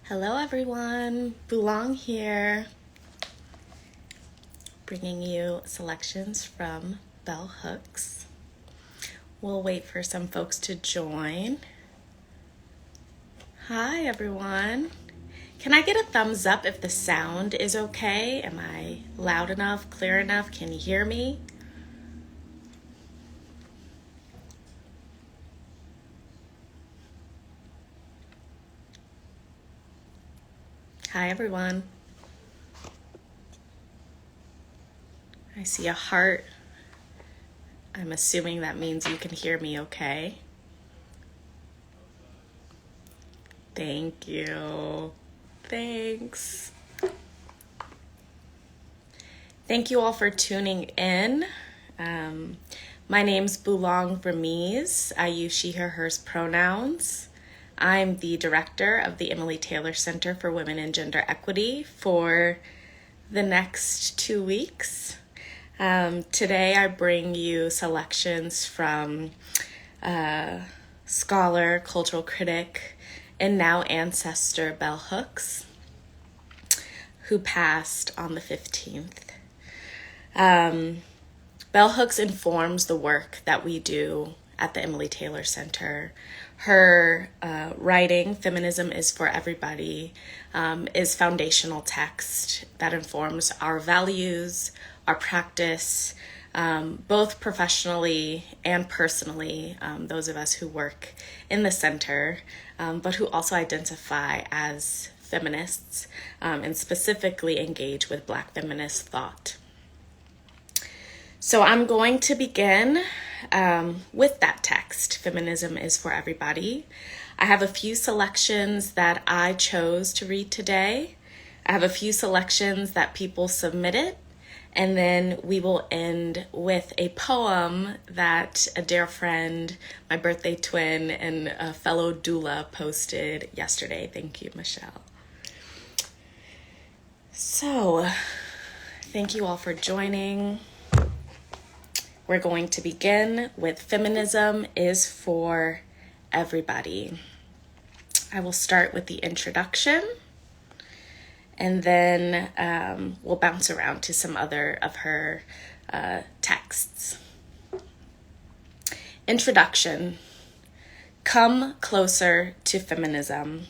Hello everyone, Bulaong here, bringing you selections from Bell Hooks. We'll wait for some folks to join. Hi everyone. Can I get a thumbs up if the sound is okay? Am I loud enough, clear enough? Can you hear me? Hi everyone. I see a heart. I'm assuming that means you can hear me okay. Thank you. Thanks. Thank you all for tuning in. My name's Bulaong Ramiz. I use she, her, hers pronouns. I'm the director of the Emily Taylor Center for Women and Gender Equity for the next 2 weeks. Today I bring you selections from scholar, cultural critic, and now ancestor Bell Hooks, who passed on the 15th. Bell Hooks informs the work that we do at the Emily Taylor Center. Her writing, Feminism Is for Everybody, is foundational text that informs our values, our practice, both professionally and personally, those of us who work in the center, but who also identify as feminists and specifically engage with Black feminist thought. So I'm going to begin with that text, Feminism Is for Everybody. I have a few selections that I chose to read today. I have a few selections that people submitted, and then we will end with a poem that a dear friend, my birthday twin, and a fellow doula posted yesterday. Thank you, Michelle. So, thank you all for joining. We're going to begin with Feminism Is for Everybody. I will start with the introduction, and then we'll bounce around to some other of her texts. Introduction. Come closer to feminism.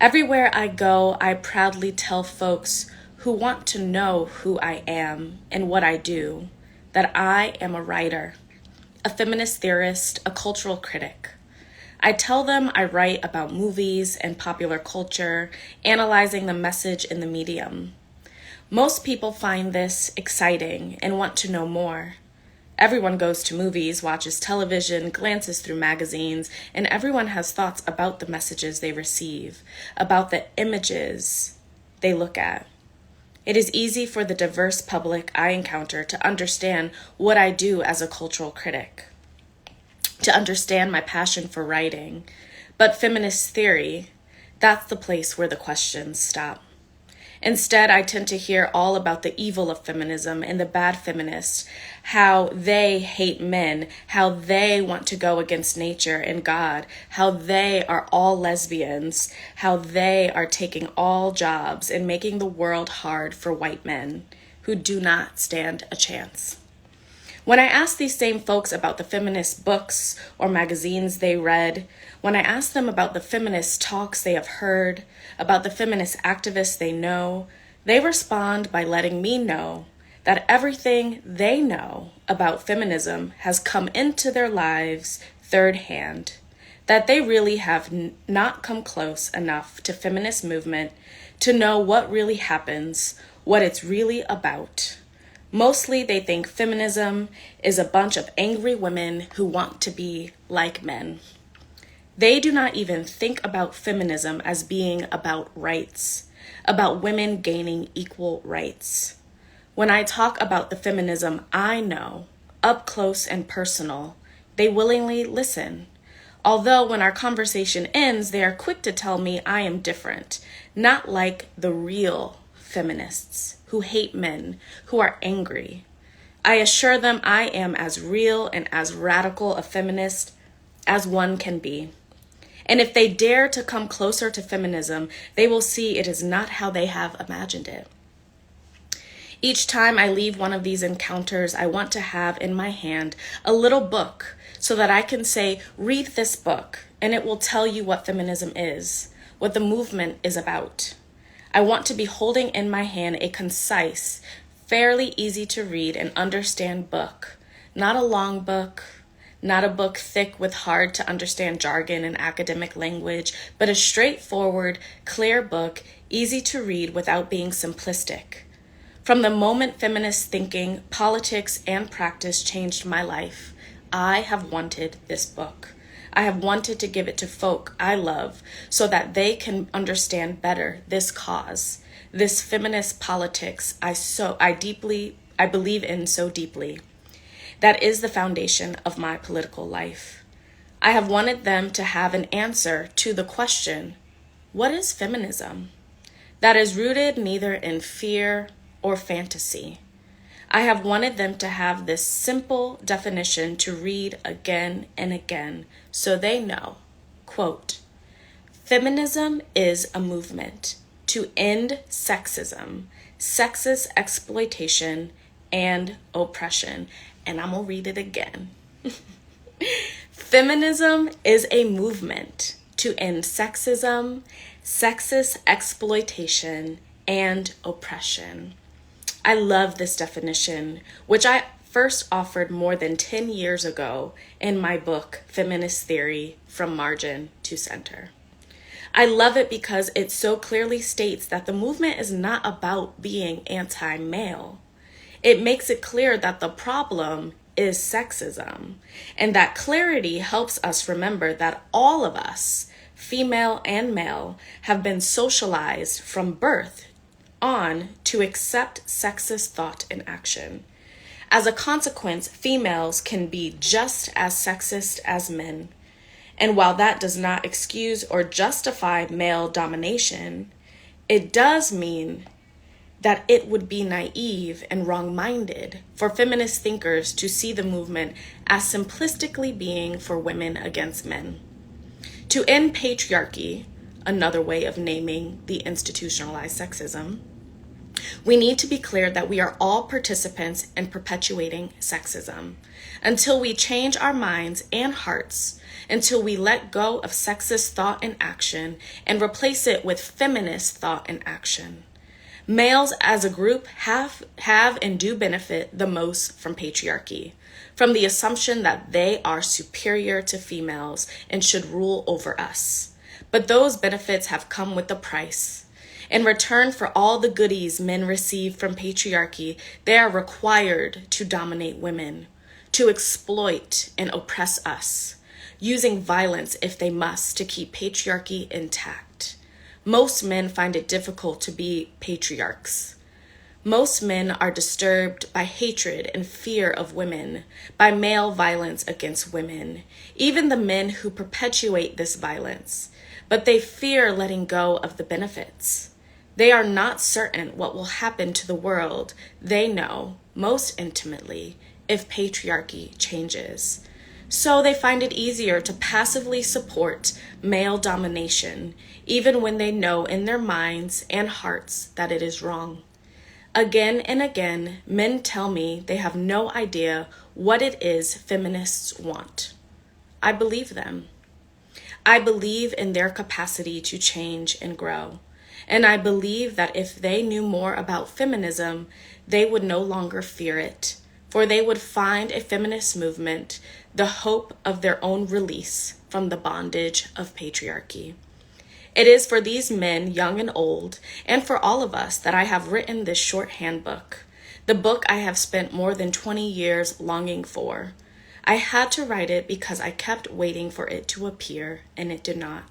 Everywhere I go, I proudly tell folks who want to know who I am and what I do that I am a writer, a feminist theorist, a cultural critic. I tell them I write about movies and popular culture, analyzing the message in the medium. Most people find this exciting and want to know more. Everyone goes to movies, watches television, glances through magazines, and everyone has thoughts about the messages they receive, about the images they look at. It is easy for the diverse public I encounter to understand what I do as a cultural critic, to understand my passion for writing. But feminist theory, that's the place where the questions stop. Instead, I tend to hear all about the evil of feminism and the bad feminists, how they hate men, how they want to go against nature and God, how they are all lesbians, how they are taking all jobs and making the world hard for white men who do not stand a chance. When I ask these same folks about the feminist books or magazines they read, when I ask them about the feminist talks they have heard, about the feminist activists they know, they respond by letting me know that everything they know about feminism has come into their lives third hand, that they really have not come close enough to feminist movement to know what really happens, what it's really about. Mostly they think feminism is a bunch of angry women who want to be like men. They do not even think about feminism as being about rights, about women gaining equal rights. When I talk about the feminism I know, up close and personal, they willingly listen. Although when our conversation ends, they are quick to tell me I am different, not like the real feminists who hate men, who are angry. I assure them I am as real and as radical a feminist as one can be. And if they dare to come closer to feminism, they will see it is not how they have imagined it. Each time I leave one of these encounters, I want to have in my hand a little book so that I can say, read this book, and it will tell you what feminism is, what the movement is about. I want to be holding in my hand a concise, fairly easy to read and understand book, not a long book, not a book thick with hard to understand jargon and academic language, but a straightforward, clear book, easy to read without being simplistic. From the moment feminist thinking, politics, and practice changed my life, I have wanted this book. I have wanted to give it to folk I love so that they can understand better this cause, this feminist politics I believe in so deeply. That is the foundation of my political life. I have wanted them to have an answer to the question, what is feminism? That is rooted neither in fear or fantasy. I have wanted them to have this simple definition to read again and again so they know, quote, feminism is a movement to end sexism, sexist exploitation, and oppression. And I'm going to read it again. Feminism is a movement to end sexism, sexist exploitation, and oppression. I love this definition, which I first offered more than 10 years ago in my book, Feminist Theory, From Margin to Center. I love it because it so clearly states that the movement is not about being anti-male. It makes it clear that the problem is sexism, and that clarity helps us remember that all of us, female and male, have been socialized from birth on to accept sexist thought and action. As a consequence, females can be just as sexist as men. And while that does not excuse or justify male domination, it does mean that it would be naive and wrong-minded for feminist thinkers to see the movement as simplistically being for women against men. To end patriarchy, another way of naming the institutionalized sexism, we need to be clear that we are all participants in perpetuating sexism. Until we change our minds and hearts, until we let go of sexist thought and action and replace it with feminist thought and action. Males as a group have and do benefit the most from patriarchy, from the assumption that they are superior to females and should rule over us. But those benefits have come with a price. In return for all the goodies men receive from patriarchy, they are required to dominate women, to exploit and oppress us, using violence if they must to keep patriarchy intact. Most men find it difficult to be patriarchs. Most men are disturbed by hatred and fear of women, by male violence against women, even the men who perpetuate this violence, but they fear letting go of the benefits. They are not certain what will happen to the world they know most intimately if patriarchy changes. So they find it easier to passively support male domination, even when they know in their minds and hearts that it is wrong. Again and again, men tell me they have no idea what it is feminists want. I believe them. I believe in their capacity to change and grow. And I believe that if they knew more about feminism, they would no longer fear it, for they would find a feminist movement the hope of their own release from the bondage of patriarchy. It is for these men, young and old, and for all of us that I have written this short handbook, the book I have spent more than 20 years longing for. I had to write it because I kept waiting for it to appear, and it did not.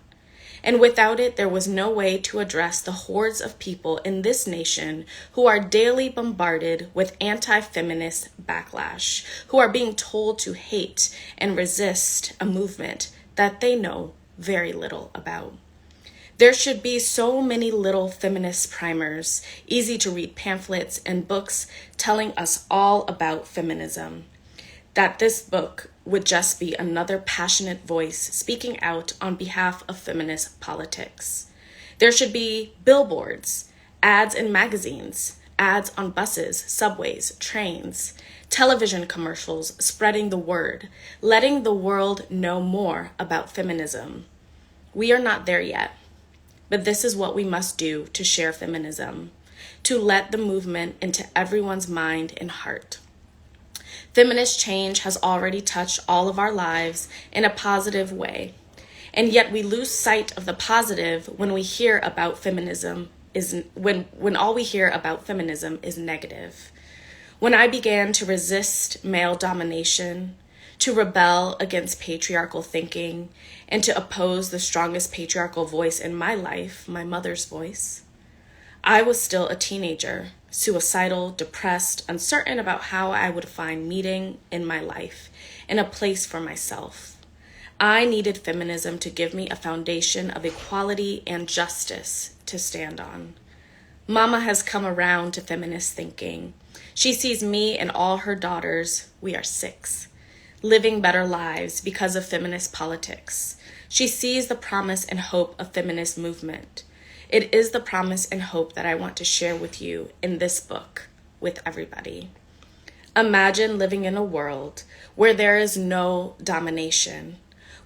And without it, there was no way to address the hordes of people in this nation who are daily bombarded with anti-feminist backlash, who are being told to hate and resist a movement that they know very little about. There should be so many little feminist primers, easy to read pamphlets and books telling us all about feminism. that this book would just be another passionate voice speaking out on behalf of feminist politics. There should be billboards, ads in magazines, ads on buses, subways, trains, television commercials spreading the word, letting the world know more about feminism. We are not there yet, but this is what we must do to share feminism, to let the movement into everyone's mind and heart. Feminist change has already touched all of our lives in a positive way, and yet we lose sight of the positive when we hear about feminism when all we hear about feminism is negative. When I began to resist male domination, to rebel against patriarchal thinking, and to oppose the strongest patriarchal voice in my life, my mother's voice, I was still a teenager, suicidal, depressed, uncertain about how I would find meaning in my life and a place for myself. I needed feminism to give me a foundation of equality and justice to stand on. Mama has come around to feminist thinking. She sees me and all her daughters, we are 6, living better lives because of feminist politics. She sees the promise and hope of feminist movement. It is the promise and hope that I want to share with you in this book, with everybody. Imagine living in a world where there is no domination,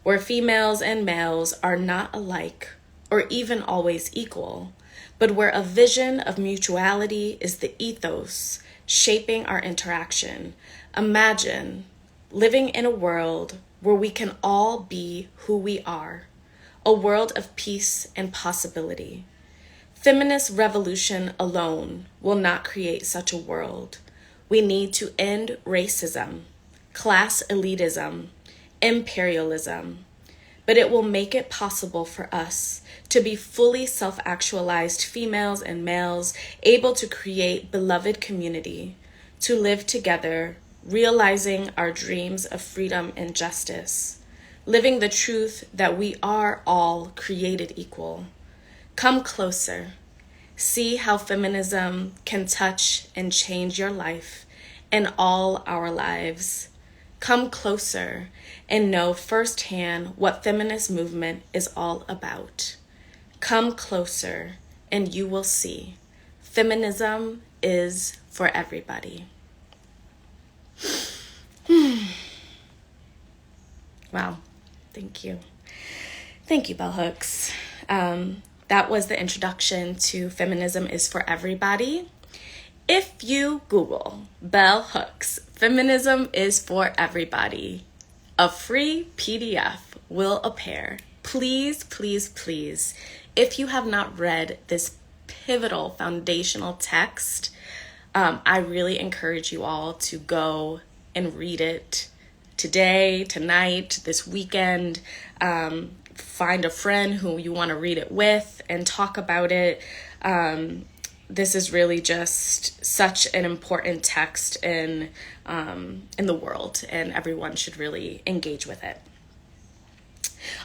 where females and males are not alike or even always equal, but where a vision of mutuality is the ethos shaping our interaction. Imagine living in a world where we can all be who we are, a world of peace and possibility. Feminist revolution alone will not create such a world. We need to end racism, class elitism, imperialism, but it will make it possible for us to be fully self-actualized females and males, able to create beloved community, to live together, realizing our dreams of freedom and justice, living the truth that we are all created equal. Come closer. See how feminism can touch and change your life and all our lives. Come closer and know firsthand what feminist movement is all about. Come closer and you will see feminism is for everybody. Wow, thank you. Thank you, Bell Hooks. That was the introduction to Feminism Is for Everybody. If you Google Bell Hooks, Feminism Is for Everybody, a free PDF will appear. Please, please, please, if you have not read this pivotal foundational text, I really encourage you all to go and read it today, tonight, this weekend. Find a friend who you want to read it with and talk about it. This is really just such an important text in the world, and everyone should really engage with it.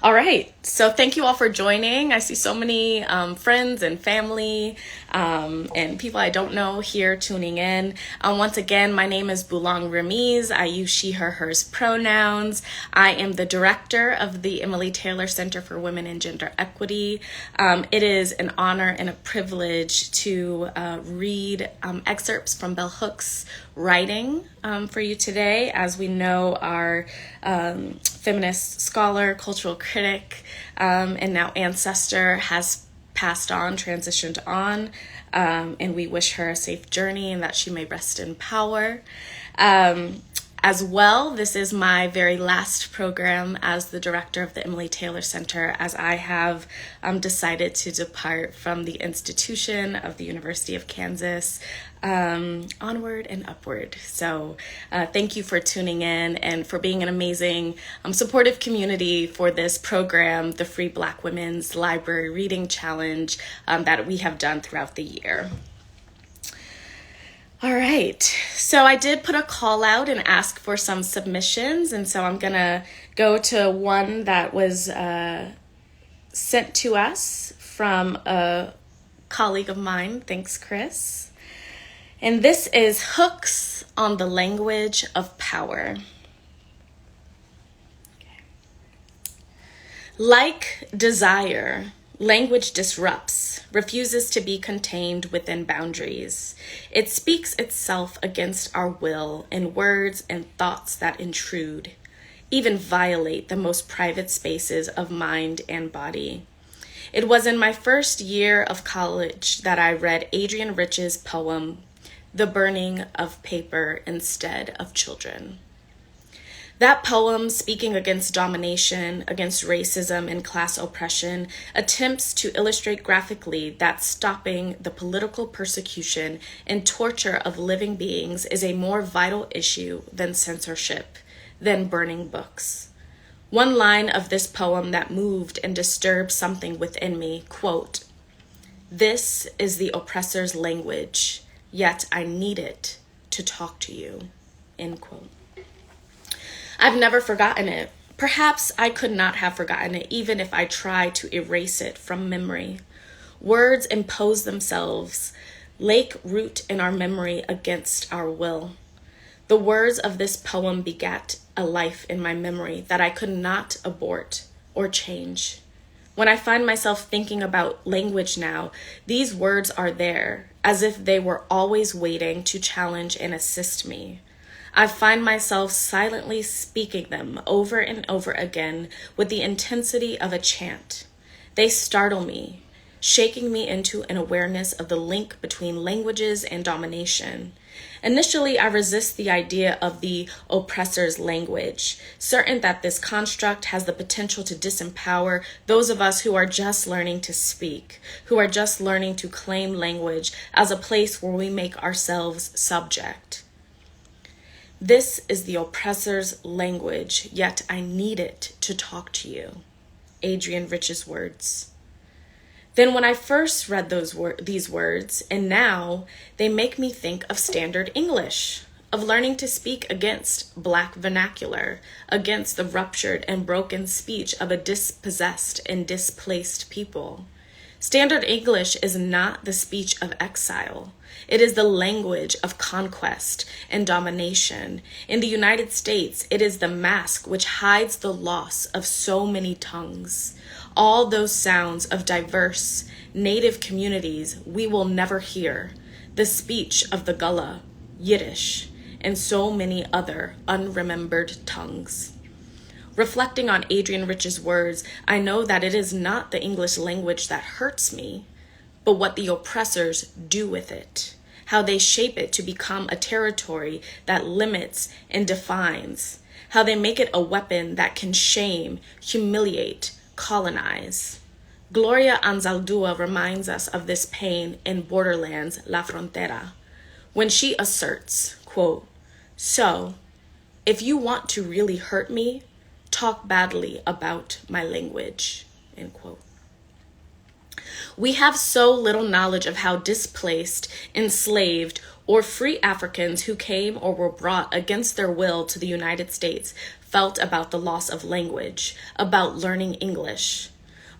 All right, so thank you all for joining. I see so many friends and family and people I don't know here tuning in. Once again, my name is Bulaong Ramiz. I use she, her, hers pronouns. I am the director of the Emily Taylor Center for Women and Gender Equity. It is an honor and a privilege to read excerpts from Bell Hooks' writing for you today. As we know, our feminist scholar, cultural critic, and now ancestor has passed on, transitioned on, and we wish her a safe journey and that she may rest in power. As well, this is my very last program as the director of the Emily Taylor Center, as I have decided to depart from the institution of the University of Kansas, onward and upward. So thank you for tuning in and for being an amazing supportive community for this program, the Free Black Women's Library Reading Challenge that we have done throughout the year. All right, so I did put a call out and ask for some submissions, and so I'm gonna go to one that was sent to us from a colleague of mine. Thanks, Chris. And this is Hooks on the Language of Power. Like desire, language disrupts, refuses to be contained within boundaries. It speaks itself against our will in words and thoughts that intrude, even violate the most private spaces of mind and body. It was in my first year of college that I read Adrienne Rich's poem, The Burning of Paper Instead of Children. That poem, speaking against domination, against racism and class oppression, attempts to illustrate graphically that stopping the political persecution and torture of living beings is a more vital issue than censorship, than burning books. One line of this poem that moved and disturbed something within me, quote, "This is the oppressor's language, yet I need it to talk to you," end quote. I've never forgotten it. Perhaps I could not have forgotten it even if I tried to erase it from memory. Words impose themselves, lake root in our memory against our will. The words of this poem begat a life in my memory that I could not abort or change. When I find myself thinking about language now, these words are there, as if they were always waiting to challenge and assist me. I find myself silently speaking them over and over again with the intensity of a chant. They startle me, shaking me into an awareness of the link between languages and domination. Initially, I resist the idea of the oppressor's language, certain that this construct has the potential to disempower those of us who are just learning to speak, who are just learning to claim language as a place where we make ourselves subject. This is the oppressor's language, yet I need it to talk to you. Adrienne Rich's words. Then when I first read these words, and now they make me think of standard English, of learning to speak against Black vernacular, against the ruptured and broken speech of a dispossessed and displaced people. Standard English is not the speech of exile. It is the language of conquest and domination. In the United States, it is the mask which hides the loss of so many tongues. All those sounds of diverse native communities we will never hear. The speech of the Gullah, Yiddish, and so many other unremembered tongues. Reflecting on Adrienne Rich's words, I know that it is not the English language that hurts me, but what the oppressors do with it, how they shape it to become a territory that limits and defines, how they make it a weapon that can shame, humiliate, colonize. Gloria Anzaldúa reminds us of this pain in Borderlands, La Frontera, when she asserts, quote, "So, if you want to really hurt me, talk badly about my language," end quote. We have so little knowledge of how displaced, enslaved, or free Africans who came or were brought against their will to the United States felt about the loss of language, about learning English.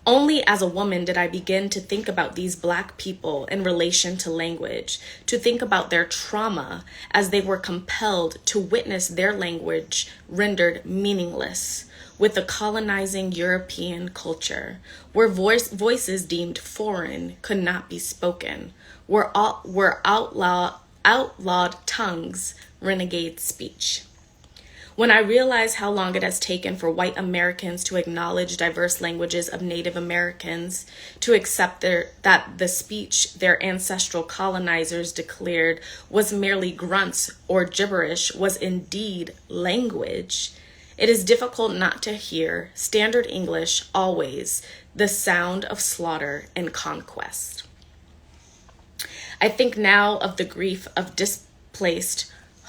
Only as a woman did I begin to think about these Black people in relation to language, to think about their trauma as they were compelled to witness their language rendered meaningless with the colonizing European culture, where voices deemed foreign could not be spoken, where outlawed tongues, renegade speech. When I realize how long it has taken for white Americans to acknowledge diverse languages of Native Americans, to accept that the speech their ancestral colonizers declared was merely grunts or gibberish was indeed language, it is difficult not to hear standard English always the sound of slaughter and conquest. I think now of the grief of displaced,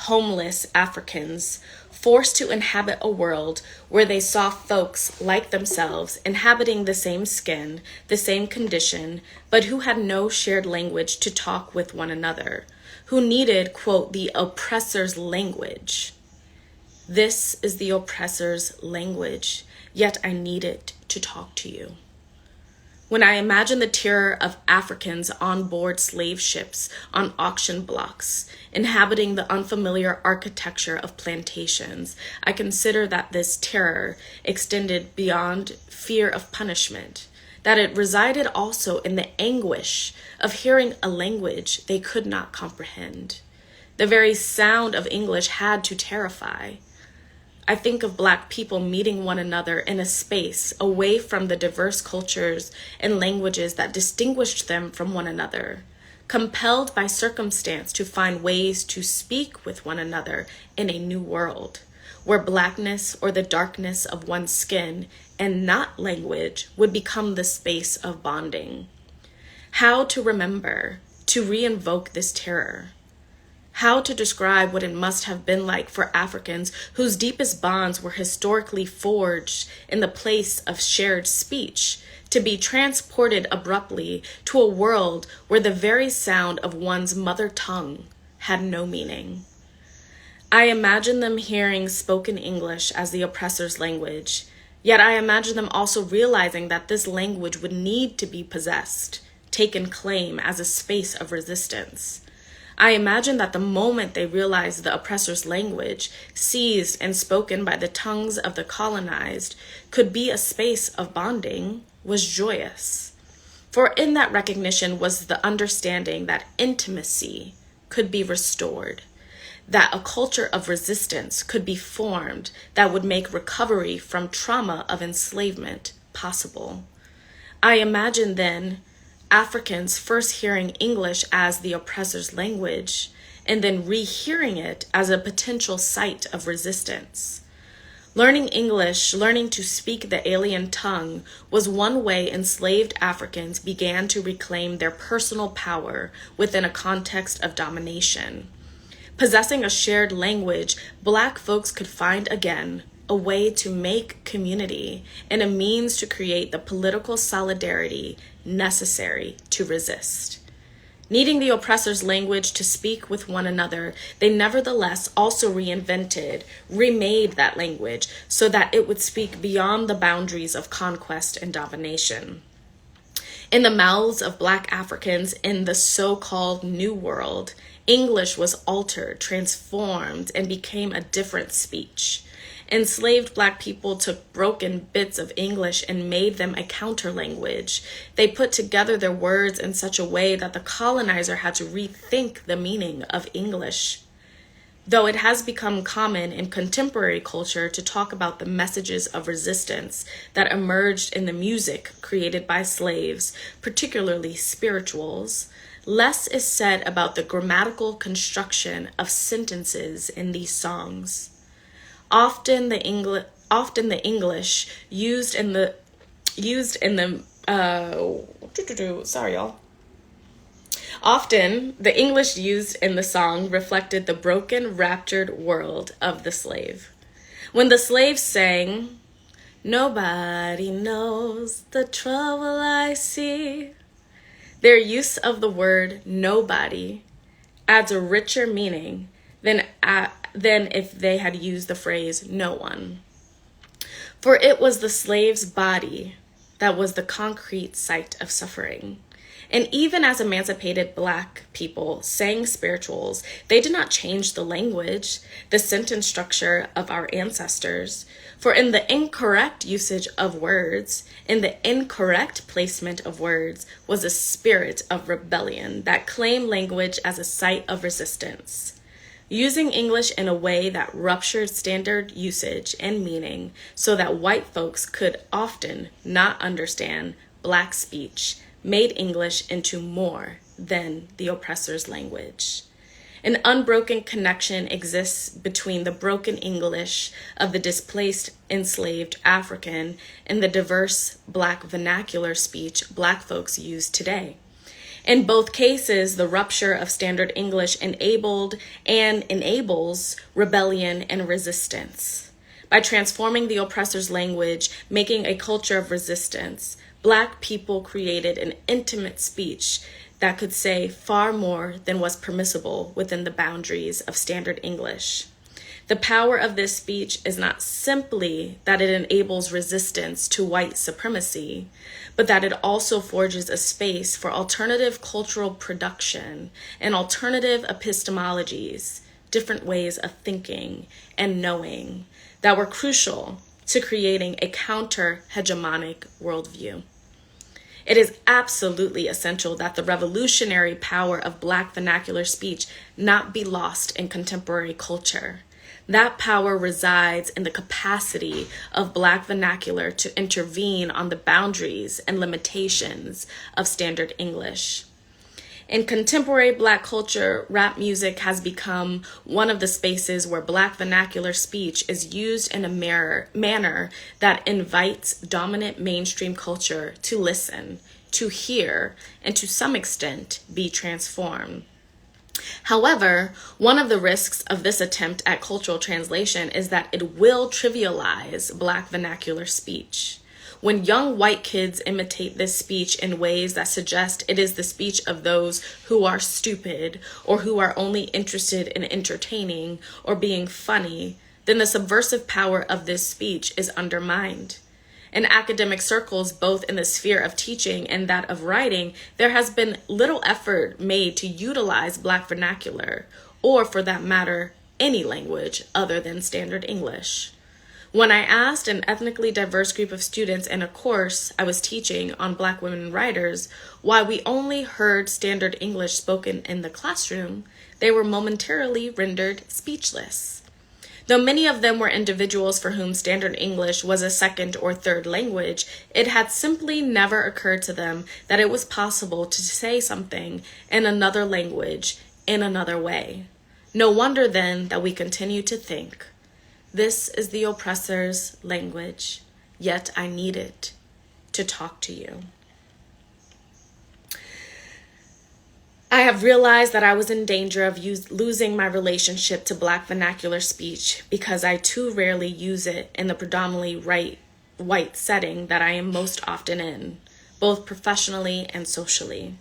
homeless Africans forced to inhabit a world where they saw folks like themselves inhabiting the same skin, the same condition, but who had no shared language to talk with one another, who needed, quote, the oppressor's language. This is the oppressor's language, yet I need it to talk to you. When I imagine the terror of Africans on board slave ships on auction blocks, inhabiting the unfamiliar architecture of plantations, I consider that this terror extended beyond fear of punishment, that it resided also in the anguish of hearing a language they could not comprehend. The very sound of English had to terrify. I think of Black people meeting one another in a space away from the diverse cultures and languages that distinguished them from one another, compelled by circumstance to find ways to speak with one another in a new world, where Blackness or the darkness of one's skin and not language would become the space of bonding. How to remember, to reinvoke this terror? How to describe what it must have been like for Africans whose deepest bonds were historically forged in the place of shared speech, to be transported abruptly to a world where the very sound of one's mother tongue had no meaning. I imagine them hearing spoken English as the oppressor's language, yet I imagine them also realizing that this language would need to be possessed, taken claim as a space of resistance. I imagine that the moment they realized the oppressor's language, seized and spoken by the tongues of the colonized, could be a space of bonding, was joyous. For in that recognition was the understanding that intimacy could be restored, that a culture of resistance could be formed that would make recovery from trauma of enslavement possible. I imagine then Africans first hearing English as the oppressor's language, and then rehearing it as a potential site of resistance. Learning English, learning to speak the alien tongue, was one way enslaved Africans began to reclaim their personal power within a context of domination. Possessing a shared language, Black folks could find again a way to make community and a means to create the political solidarity necessary to resist. Needing the oppressor's language to speak with one another, they nevertheless also remade that language so that it would speak beyond the boundaries of conquest and domination. In the mouths of Black Africans in the so-called New World, English was altered, transformed, and became a different speech. Enslaved Black people took broken bits of English and made them a counter language. They put together their words in such a way that the colonizer had to rethink the meaning of English. Though it has become common in contemporary culture to talk about the messages of resistance that emerged in the music created by slaves, particularly spirituals, less is said about the grammatical construction of sentences in these songs. Often the English used in the song reflected the broken, raptured world of the slave. When the slave sang, "Nobody knows the trouble I see," their use of the word nobody adds a richer meaning than if they had used the phrase no one. For it was the slave's body that was the concrete site of suffering. And even as emancipated Black people sang spirituals, they did not change the language, the sentence structure of our ancestors. For in the incorrect usage of words, in the incorrect placement of words, was a spirit of rebellion that claimed language as a site of resistance. Using English in a way that ruptured standard usage and meaning so that white folks could often not understand Black speech made English into more than the oppressor's language. An unbroken connection exists between the broken English of the displaced enslaved African and the diverse Black vernacular speech Black folks use today. In both cases, the rupture of standard English enables rebellion and resistance. By transforming the oppressor's language, making a culture of resistance, Black people created an intimate speech that could say far more than was permissible within the boundaries of standard English. The power of this speech is not simply that it enables resistance to white supremacy, but that it also forges a space for alternative cultural production and alternative epistemologies, different ways of thinking and knowing that were crucial to creating a counter-hegemonic worldview. It is absolutely essential that the revolutionary power of Black vernacular speech not be lost in contemporary culture. That power resides in the capacity of Black vernacular to intervene on the boundaries and limitations of standard English. In contemporary Black culture, rap music has become one of the spaces where Black vernacular speech is used in a manner that invites dominant mainstream culture to listen, to hear, and to some extent be transformed. However, one of the risks of this attempt at cultural translation is that it will trivialize Black vernacular speech. When young white kids imitate this speech in ways that suggest it is the speech of those who are stupid or who are only interested in entertaining or being funny, then the subversive power of this speech is undermined. In academic circles, both in the sphere of teaching and that of writing, there has been little effort made to utilize Black vernacular, or for that matter, any language other than standard English. When I asked an ethnically diverse group of students in a course I was teaching on Black women writers why we only heard standard English spoken in the classroom, they were momentarily rendered speechless. Though many of them were individuals for whom standard English was a second or third language, it had simply never occurred to them that it was possible to say something in another language in another way. No wonder then that we continue to think, this is the oppressor's language, yet I need it to talk to you. I have realized that I was in danger of losing my relationship to Black vernacular speech because I too rarely use it in the predominantly white setting that I am most often in, both professionally and socially.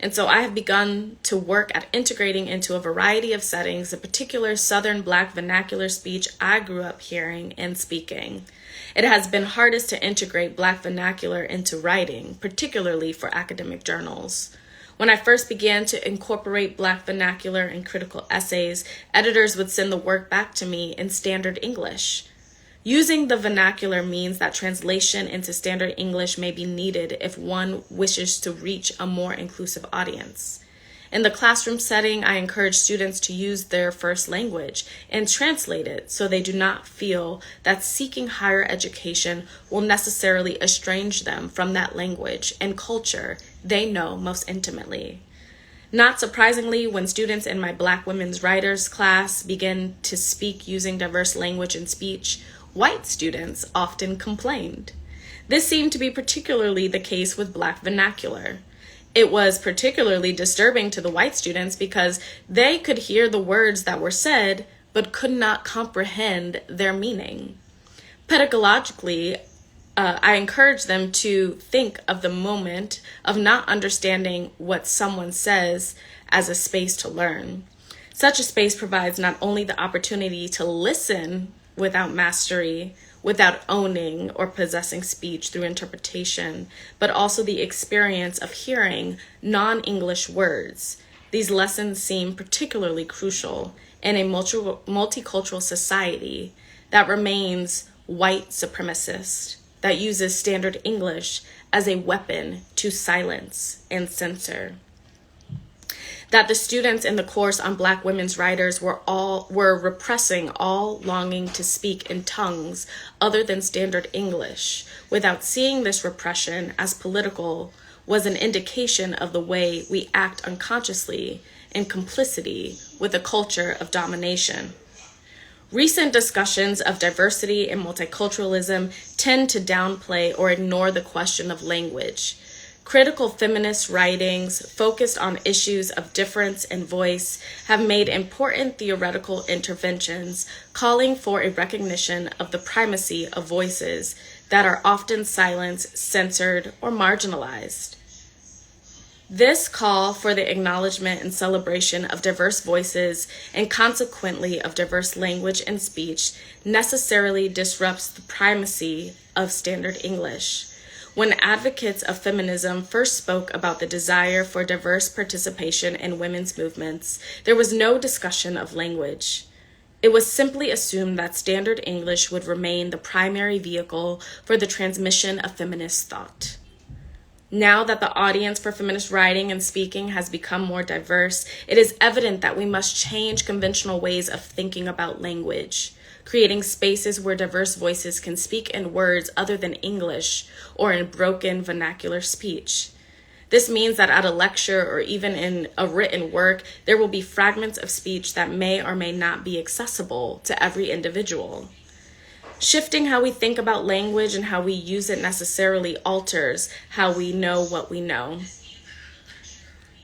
And so I have begun to work at integrating into a variety of settings the particular Southern Black vernacular speech I grew up hearing and speaking. It has been hardest to integrate Black vernacular into writing, particularly for academic journals. When I first began to incorporate Black vernacular in critical essays, editors would send the work back to me in standard English. Using the vernacular means that translation into standard English may be needed if one wishes to reach a more inclusive audience. In the classroom setting, I encourage students to use their first language and translate it so they do not feel that seeking higher education will necessarily estrange them from that language and culture they know most intimately. Not surprisingly, when students in my Black women's writers class begin to speak using diverse language and speech, white students often complained. This seemed to be particularly the case with Black vernacular. It was particularly disturbing to the white students because they could hear the words that were said, but could not comprehend their meaning. Pedagogically, I encourage them to think of the moment of not understanding what someone says as a space to learn. Such a space provides not only the opportunity to listen without mastery, without owning or possessing speech through interpretation, but also the experience of hearing non-English words. These lessons seem particularly crucial in a multicultural society that remains white supremacist, that uses standard English as a weapon to silence and censor. That the students in the course on Black women's writers were repressing all longing to speak in tongues other than standard English, without seeing this repression as political, was an indication of the way we act unconsciously in complicity with a culture of domination. Recent discussions of diversity and multiculturalism tend to downplay or ignore the question of language. Critical feminist writings focused on issues of difference and voice have made important theoretical interventions calling for a recognition of the primacy of voices that are often silenced, censored, or marginalized. This call for the acknowledgement and celebration of diverse voices and consequently of diverse language and speech necessarily disrupts the primacy of standard English. When advocates of feminism first spoke about the desire for diverse participation in women's movements, there was no discussion of language. It was simply assumed that standard English would remain the primary vehicle for the transmission of feminist thought. Now that the audience for feminist writing and speaking has become more diverse, it is evident that we must change conventional ways of thinking about language, creating spaces where diverse voices can speak in words other than English or in broken vernacular speech. This means that at a lecture or even in a written work, there will be fragments of speech that may or may not be accessible to every individual. Shifting how we think about language and how we use it necessarily alters how we know what we know.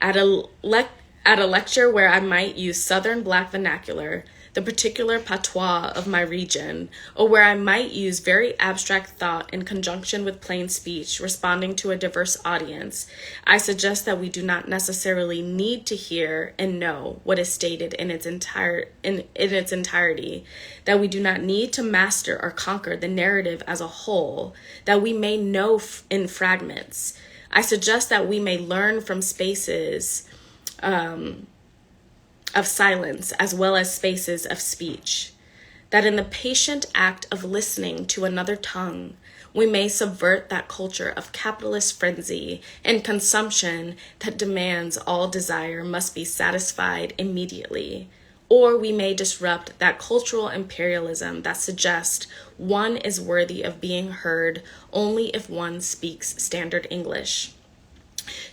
At a lecture where I might use Southern Black vernacular, the particular patois of my region, or where I might use very abstract thought in conjunction with plain speech, responding to a diverse audience, I suggest that we do not necessarily need to hear and know what is stated in its entirety, that we do not need to master or conquer the narrative as a whole, that we may know in fragments. I suggest that we may learn from spaces of silence as well as spaces of speech, that in the patient act of listening to another tongue, we may subvert that culture of capitalist frenzy and consumption that demands all desire must be satisfied immediately, or we may disrupt that cultural imperialism that suggests one is worthy of being heard only if one speaks standard English.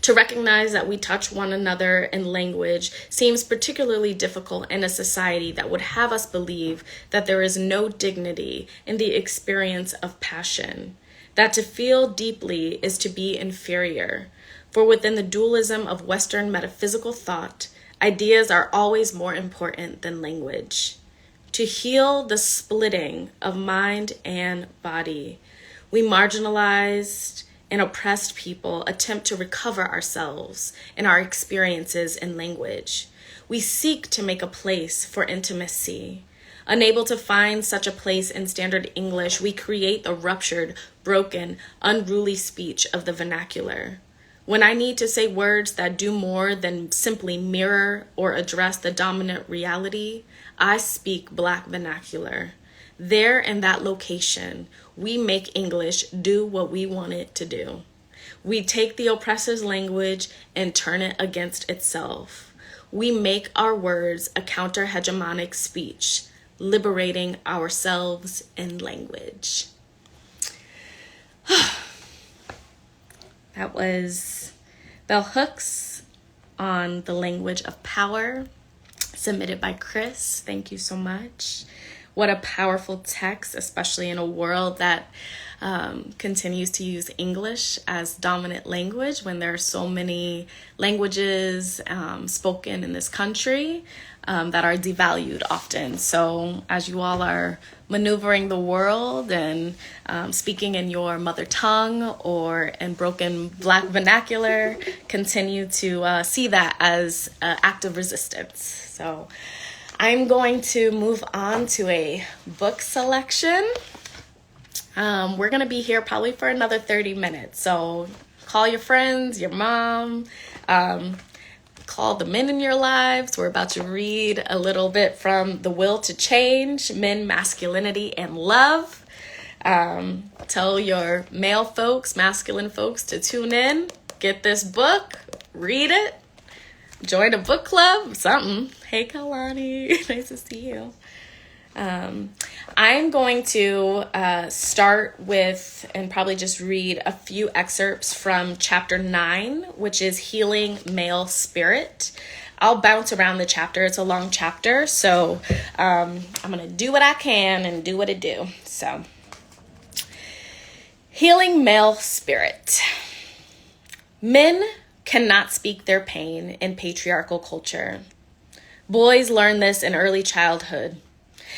To recognize that we touch one another in language seems particularly difficult in a society that would have us believe that there is no dignity in the experience of passion, that to feel deeply is to be inferior. For within the dualism of Western metaphysical thought, ideas are always more important than language. To heal the splitting of mind and body, we marginalized and oppressed people attempt to recover ourselves and our experiences in language. We seek to make a place for intimacy. Unable to find such a place in standard English, we create the ruptured, broken, unruly speech of the vernacular. When I need to say words that do more than simply mirror or address the dominant reality, I speak Black vernacular. There in that location, we make English do what we want it to do. We take the oppressor's language and turn it against itself. We make our words a counter-hegemonic speech, liberating ourselves in language. That was Bell Hooks on the language of power, submitted by Chris. Thank you so much. What a powerful text, especially in a world that continues to use English as dominant language when there are so many languages spoken in this country that are devalued often. So as you all are maneuvering the world and speaking in your mother tongue or in broken Black vernacular, continue to see that as an act of resistance. So I'm going to move on to a book selection. We're going to be here probably for another 30 minutes. So call your friends, your mom, call the men in your lives. We're about to read a little bit from The Will to Change, Men, Masculinity, and Love. Tell your male folks, masculine folks to tune in, get this book, read it. Join a book club, something. Hey, Kalani, nice to see you. I'm going to start with and probably just read a few excerpts from chapter 9, which is Healing Male Spirit. I'll bounce around the chapter. It's a long chapter, so I'm going to do what I can and do what I do. So, Healing Male Spirit. Men cannot speak their pain in patriarchal culture. Boys learn this in early childhood.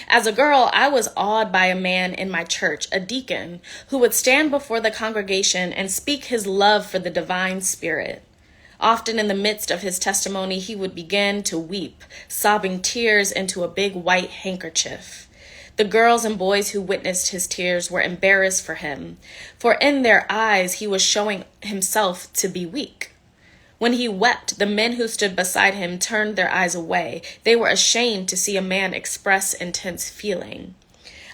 As a girl, I was awed by a man in my church, a deacon, who would stand before the congregation and speak his love for the divine spirit. Often in the midst of his testimony, he would begin to weep, sobbing tears into a big white handkerchief. The girls and boys who witnessed his tears were embarrassed for him, for in their eyes he was showing himself to be weak. When he wept, the men who stood beside him turned their eyes away. They were ashamed to see a man express intense feeling.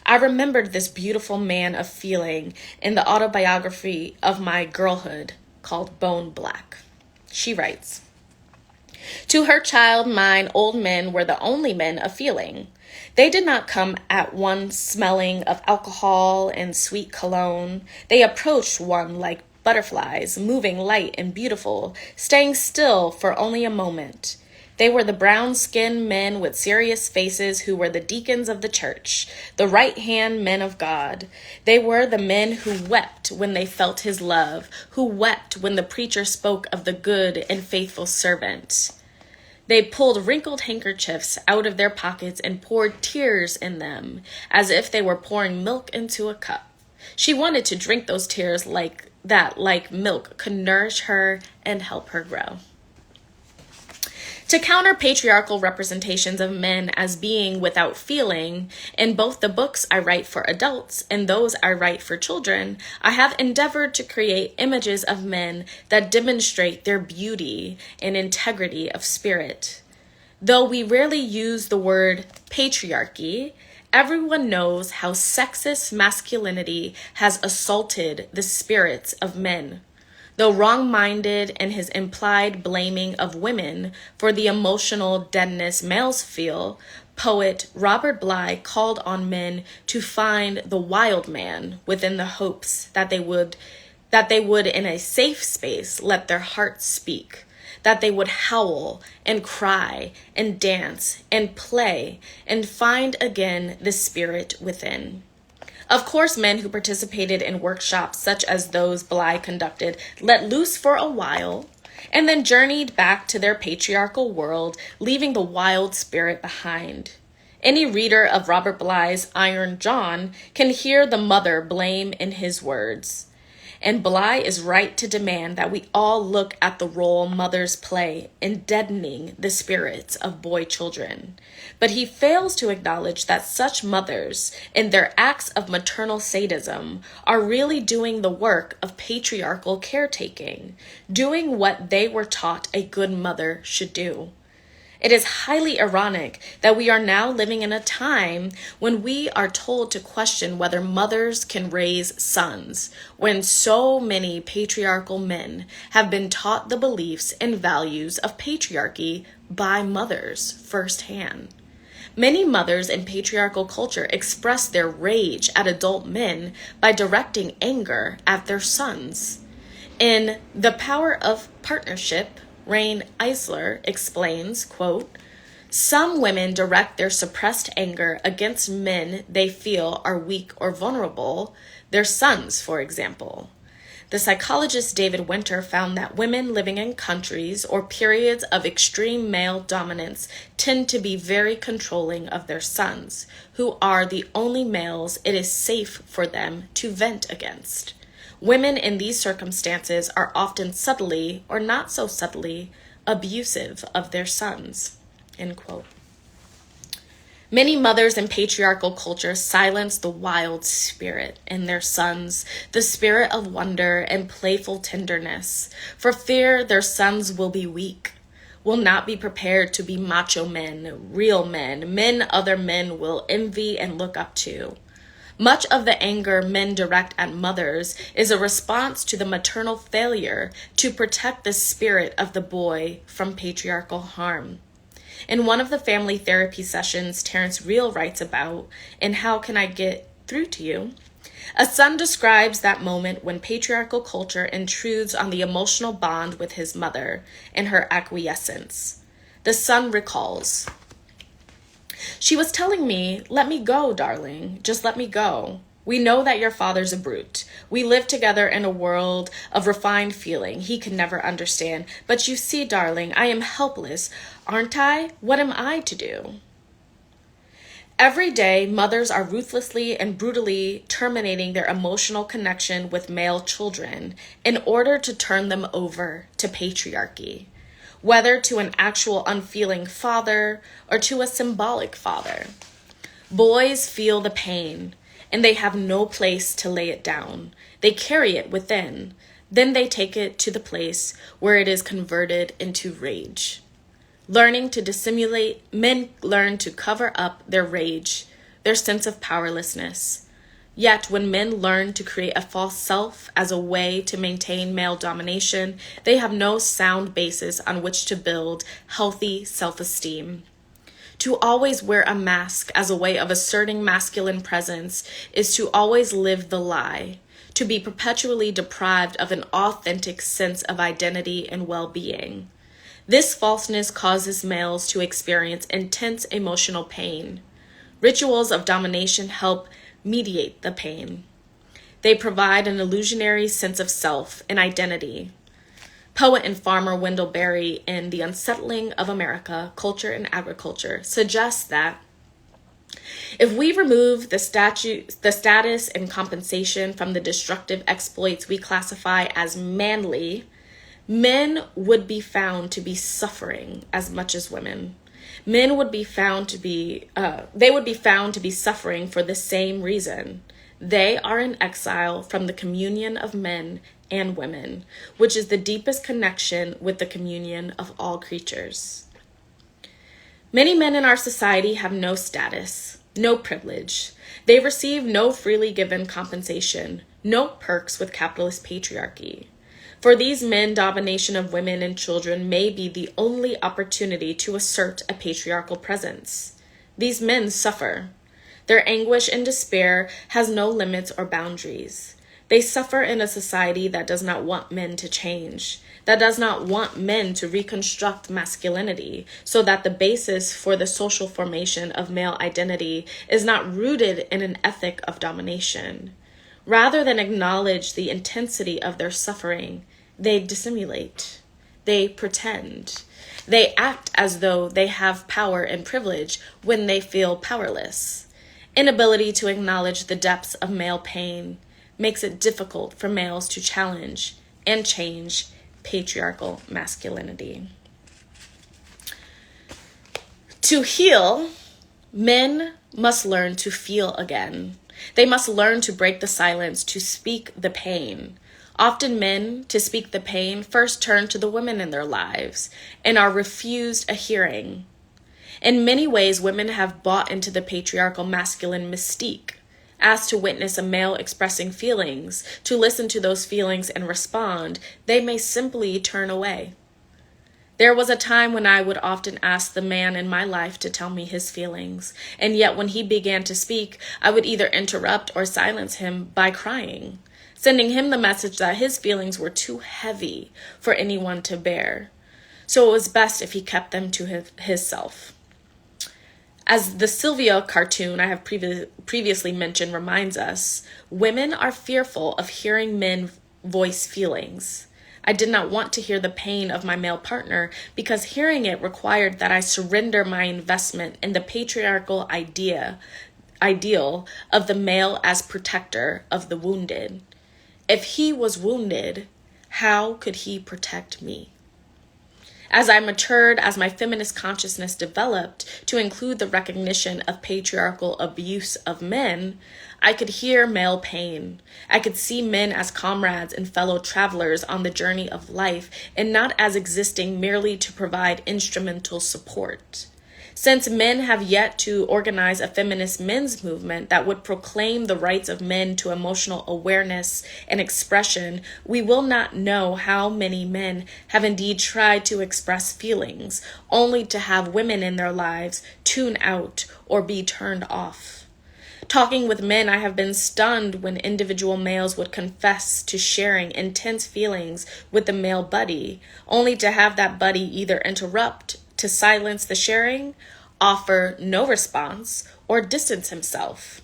I remembered this beautiful man of feeling in the autobiography of my girlhood called Bone Black. She writes, "To her child mind, old men were the only men of feeling. They did not come at one smelling of alcohol and sweet cologne. They approached one like butterflies, moving light and beautiful, staying still for only a moment. They were the brown-skinned men with serious faces who were the deacons of the church, the right-hand men of God. They were the men who wept when they felt his love, who wept when the preacher spoke of the good and faithful servant. They pulled wrinkled handkerchiefs out of their pockets and poured tears in them, as if they were pouring milk into a cup. She wanted to drink those tears like milk could nourish her and help her grow." To counter patriarchal representations of men as being without feeling, in both the books I write for adults and those I write for children, I have endeavored to create images of men that demonstrate their beauty and integrity of spirit. Though we rarely use the word patriarchy, everyone knows how sexist masculinity has assaulted the spirits of men. Though wrong-minded in his implied blaming of women for the emotional deadness males feel, poet Robert Bly called on men to find the wild man within the hopes that they would in a safe space let their hearts speak, that they would howl and cry and dance and play and find again the spirit within. Of course, men who participated in workshops such as those Bly conducted let loose for a while and then journeyed back to their patriarchal world, leaving the wild spirit behind. Any reader of Robert Bly's Iron John can hear the mother blame in his words. And Bly is right to demand that we all look at the role mothers play in deadening the spirits of boy children. But he fails to acknowledge that such mothers, in their acts of maternal sadism, are really doing the work of patriarchal caretaking, doing what they were taught a good mother should do. It is highly ironic that we are now living in a time when we are told to question whether mothers can raise sons, when so many patriarchal men have been taught the beliefs and values of patriarchy by mothers firsthand. Many mothers in patriarchal culture express their rage at adult men by directing anger at their sons. In The Power of Partnership, Rain Eisler explains, quote, "Some women direct their suppressed anger against men they feel are weak or vulnerable, their sons, for example. The psychologist David Winter found that women living in countries or periods of extreme male dominance tend to be very controlling of their sons, who are the only males it is safe for them to vent against. Women in these circumstances are often subtly, or not so subtly, abusive of their sons." End quote. Many mothers in patriarchal culture silence the wild spirit in their sons, the spirit of wonder and playful tenderness, for fear their sons will be weak, will not be prepared to be macho men, real men other men will envy and look up to. Much of the anger men direct at mothers is a response to the maternal failure to protect the spirit of the boy from patriarchal harm. In one of the family therapy sessions Terrence Real writes about, in How Can I Get Through to You?, a son describes that moment when patriarchal culture intrudes on the emotional bond with his mother and her acquiescence. The son recalls, "She was telling me, 'Let me go, darling, just let me go. We know that your father's a brute. We live together in a world of refined feeling he can never understand. But you see, darling, I am helpless, aren't I? What am I to do?' Every day, mothers are ruthlessly and brutally terminating their emotional connection with male children in order to turn them over to patriarchy, whether to an actual unfeeling father or to a symbolic father. Boys feel the pain, and they have no place to lay it down. They carry it within. Then they take it to the place where it is converted into rage. Learning to dissimulate, men learn to cover up their rage, their sense of powerlessness. Yet when men learn to create a false self as a way to maintain male domination, they have no sound basis on which to build healthy self-esteem. To always wear a mask as a way of asserting masculine presence is to always live the lie, to be perpetually deprived of an authentic sense of identity and well-being. This falseness causes males to experience intense emotional pain. Rituals of domination help mediate the pain. They provide an illusionary sense of self and identity. Poet and farmer Wendell Berry in The Unsettling of America, Culture and Agriculture suggests that if we remove the status and compensation from the destructive exploits we classify as manly, men would be found to be suffering as much as women. Men would be found to be, suffering for the same reason. They are in exile from the communion of men and women, which is the deepest connection with the communion of all creatures. Many men in our society have no status, no privilege. They receive no freely given compensation, no perks with capitalist patriarchy. For these men, domination of women and children may be the only opportunity to assert a patriarchal presence. These men suffer. Their anguish and despair has no limits or boundaries. They suffer in a society that does not want men to change, that does not want men to reconstruct masculinity, so that the basis for the social formation of male identity is not rooted in an ethic of domination. Rather than acknowledge the intensity of their suffering, they dissimulate. They pretend. They act as though they have power and privilege when they feel powerless. Inability to acknowledge the depths of male pain makes it difficult for males to challenge and change patriarchal masculinity. To heal, men must learn to feel again. They must learn to break the silence, to speak the pain. Often men, to speak the pain, first turn to the women in their lives and are refused a hearing. In many ways, women have bought into the patriarchal masculine mystique. Asked to witness a male expressing feelings, to listen to those feelings and respond, they may simply turn away. There was a time when I would often ask the man in my life to tell me his feelings, and yet when he began to speak, I would either interrupt or silence him by crying, sending him the message that his feelings were too heavy for anyone to bear. So it was best if he kept them to his self. As the Sylvia cartoon I have previously mentioned reminds us, women are fearful of hearing men voice feelings. I did not want to hear the pain of my male partner because hearing it required that I surrender my investment in the patriarchal ideal of the male as protector of the wounded. If he was wounded, how could he protect me? As I matured, as my feminist consciousness developed to include the recognition of patriarchal abuse of men, I could hear male pain. I could see men as comrades and fellow travelers on the journey of life and not as existing merely to provide instrumental support. Since men have yet to organize a feminist men's movement that would proclaim the rights of men to emotional awareness and expression, we will not know how many men have indeed tried to express feelings, only to have women in their lives tune out or be turned off. Talking with men, I have been stunned when individual males would confess to sharing intense feelings with the male buddy, only to have that buddy either interrupt to silence the sharing, offer no response, or distance himself.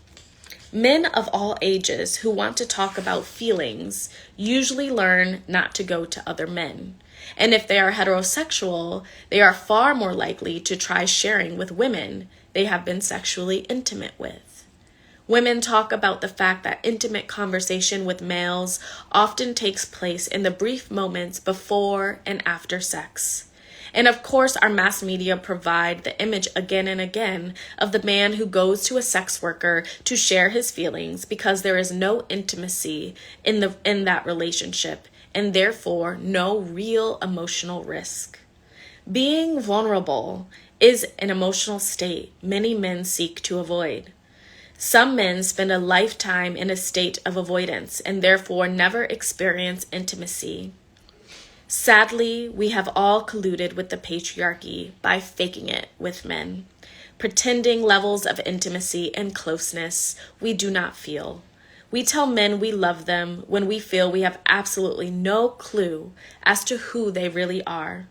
Men of all ages who want to talk about feelings usually learn not to go to other men. And if they are heterosexual, they are far more likely to try sharing with women, they have been sexually intimate with. Women talk about the fact that intimate conversation with males often takes place in the brief moments before and after sex. And of course, our mass media provide the image again and again of the man who goes to a sex worker to share his feelings because there is no intimacy in that relationship and therefore no real emotional risk. Being vulnerable is an emotional state many men seek to avoid. Some men spend a lifetime in a state of avoidance and therefore never experience intimacy. Sadly, we have all colluded with the patriarchy by faking it with men, pretending levels of intimacy and closeness we do not feel. We tell men we love them when we feel we have absolutely no clue as to who they really are.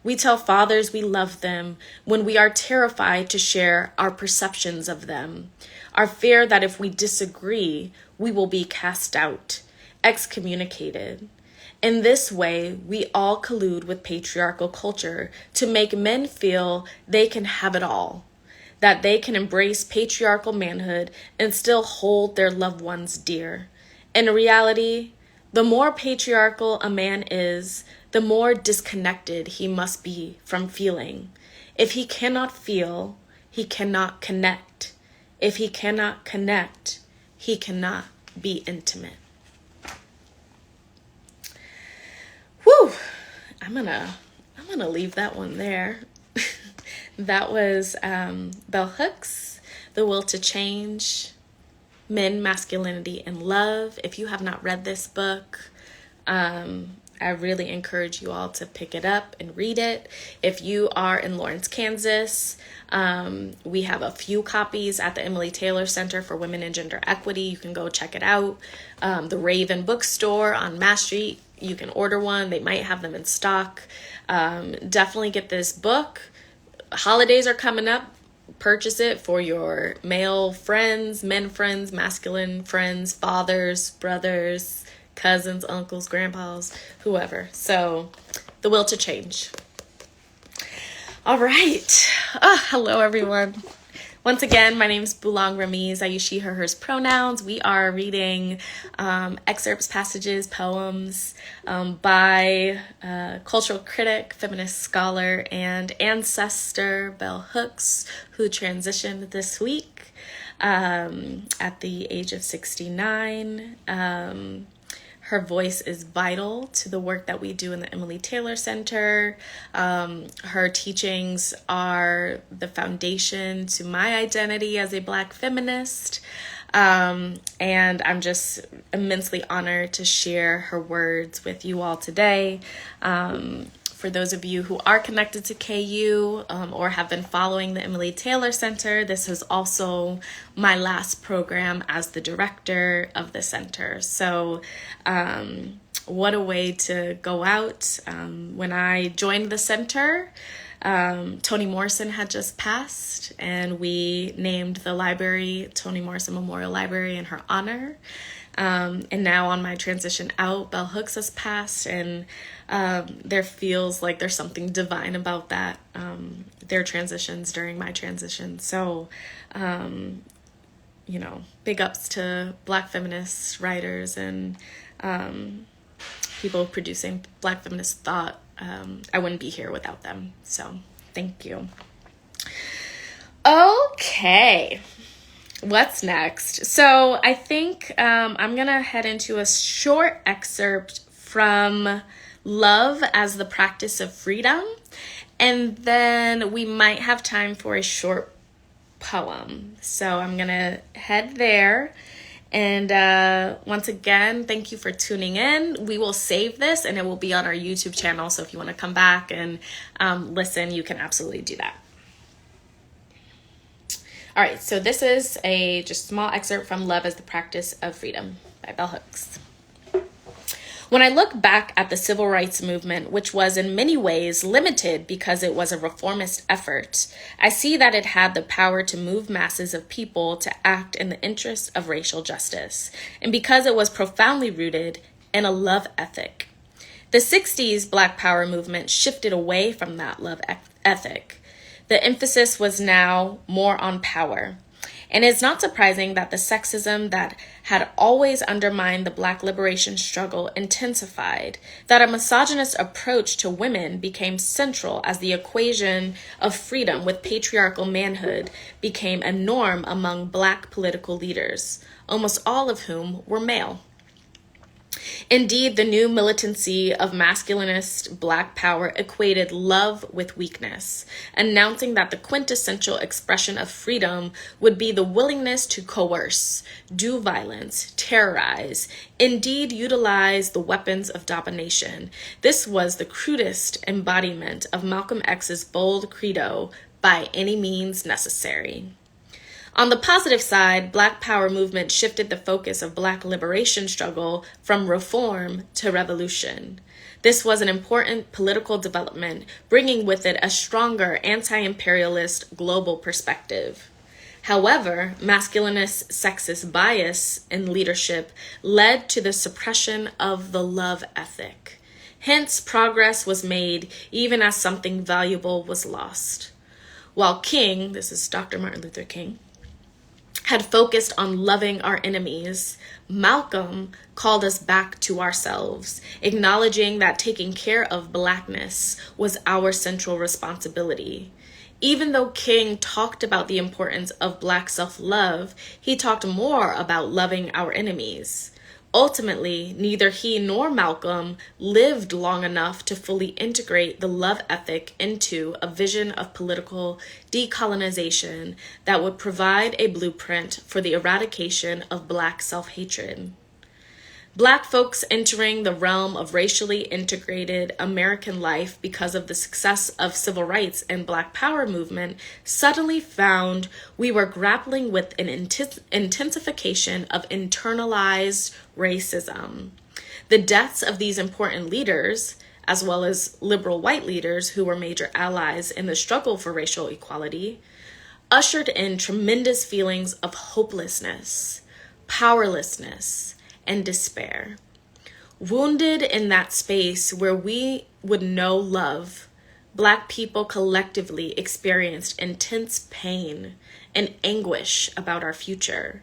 We tell fathers we love them when we are terrified to share our perceptions of them, our fear that if we disagree, we will be cast out, excommunicated. In this way, we all collude with patriarchal culture to make men feel they can have it all, that they can embrace patriarchal manhood and still hold their loved ones dear. In reality, the more patriarchal a man is, the more disconnected he must be from feeling. If he cannot feel, he cannot connect. If he cannot connect, he cannot be intimate. Whew, I'm gonna leave that one there. That was Bell Hooks, The Will to Change, Men, Masculinity, and Love. If you have not read this book, I really encourage you all to pick it up and read it. If you are in Lawrence, Kansas, we have a few copies at the Emily Taylor Center for Women and Gender Equity. You can go check it out. The Raven Bookstore on Mass Street, you can order one. They might have them in stock. Definitely get this book. Holidays are coming up. Purchase it for your male friends, men friends, masculine friends, fathers, brothers, cousins, uncles, grandpas, whoever. So, The Will to Change. All right. Hello, everyone. Once again, my name is Bulaong Ramiz. I use she, her, hers pronouns. We are reading excerpts, passages, poems by cultural critic, feminist scholar, and ancestor Bell Hooks, who transitioned this week at the age of 69. Her voice is vital to the work that we do in the Emily Taylor Center. Her teachings are the foundation to my identity as a Black feminist. And I'm just immensely honored to share her words with you all today. For those of you who are connected to KU or have been following the Emily Taylor Center, this is also my last program as the director of the center. So what a way to go out. When I joined the center, Toni Morrison had just passed, and we named the library Toni Morrison Memorial Library in her honor. And now on my transition out, Bell Hooks has passed, and there feels like there's something divine about that, their transitions during my transition. So, big ups to Black feminist writers and people producing Black feminist thought. I wouldn't be here without them. So thank you. Okay. What's next? So I think I'm going to head into a short excerpt from Love as the Practice of Freedom. And then we might have time for a short poem. So I'm going to head there. And once again, thank you for tuning in. We will save this and it will be on our YouTube channel. So if you want to come back and listen, you can absolutely do that. All right, so this is a just small excerpt from Love as the Practice of Freedom by Bell Hooks. When I look back at the civil rights movement, which was in many ways limited because it was a reformist effort, I see that it had the power to move masses of people to act in the interest of racial justice, and because it was profoundly rooted in a love ethic. The 60s Black Power movement shifted away from that love ethic. The emphasis was now more on power. And it's not surprising that the sexism that had always undermined the Black liberation struggle intensified, that a misogynist approach to women became central as the equation of freedom with patriarchal manhood became a norm among Black political leaders, almost all of whom were male. Indeed, the new militancy of masculinist Black power equated love with weakness, announcing that the quintessential expression of freedom would be the willingness to coerce, do violence, terrorize, indeed utilize the weapons of domination. This was the crudest embodiment of Malcolm X's bold credo, by any means necessary. On the positive side, Black Power movement shifted the focus of Black liberation struggle from reform to revolution. This was an important political development, bringing with it a stronger anti-imperialist global perspective. However, masculinist sexist bias in leadership led to the suppression of the love ethic. Hence, progress was made even as something valuable was lost. While King, this is Dr. Martin Luther King, had focused on loving our enemies, Malcolm called us back to ourselves, acknowledging that taking care of Blackness was our central responsibility. Even though King talked about the importance of Black self-love, he talked more about loving our enemies. Ultimately, neither he nor Malcolm lived long enough to fully integrate the love ethic into a vision of political decolonization that would provide a blueprint for the eradication of Black self-hatred. Black folks entering the realm of racially integrated American life because of the success of civil rights and Black Power movement suddenly found we were grappling with an intensification of internalized racism. The deaths of these important leaders, as well as liberal white leaders who were major allies in the struggle for racial equality, ushered in tremendous feelings of hopelessness, powerlessness, and despair. Wounded in that space where we would know love, Black people collectively experienced intense pain and anguish about our future.